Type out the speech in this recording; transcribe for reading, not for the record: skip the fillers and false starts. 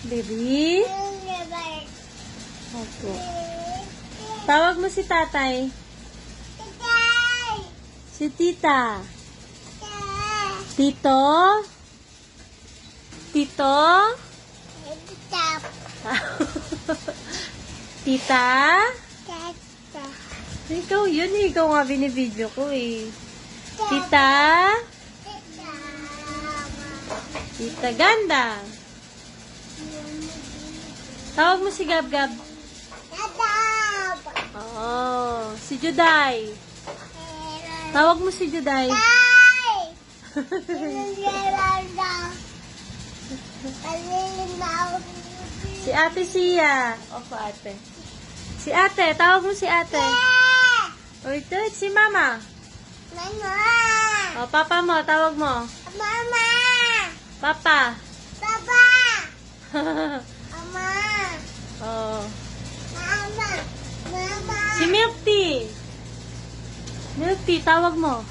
Baby? Opo. Tawag mo si tatay. Si tita. Tito? Tito? Tita? Ikaw yun eh. Ikaw nga binibidyo ko eh. Tita? Tita Ganda. Tawag mo si Gab-Gab. Oh, si Juday. Tawag mo si Juday. Si Ate Sia. Opo, ate. Si ate. Tawag mo si ate. O, ito. Si mama. O, papa mo. Tawag mo. Mama! Papa. Papa! Mama! Oh. Mama! Mama! Si Milk Tea. Milk Tea, tawag mo.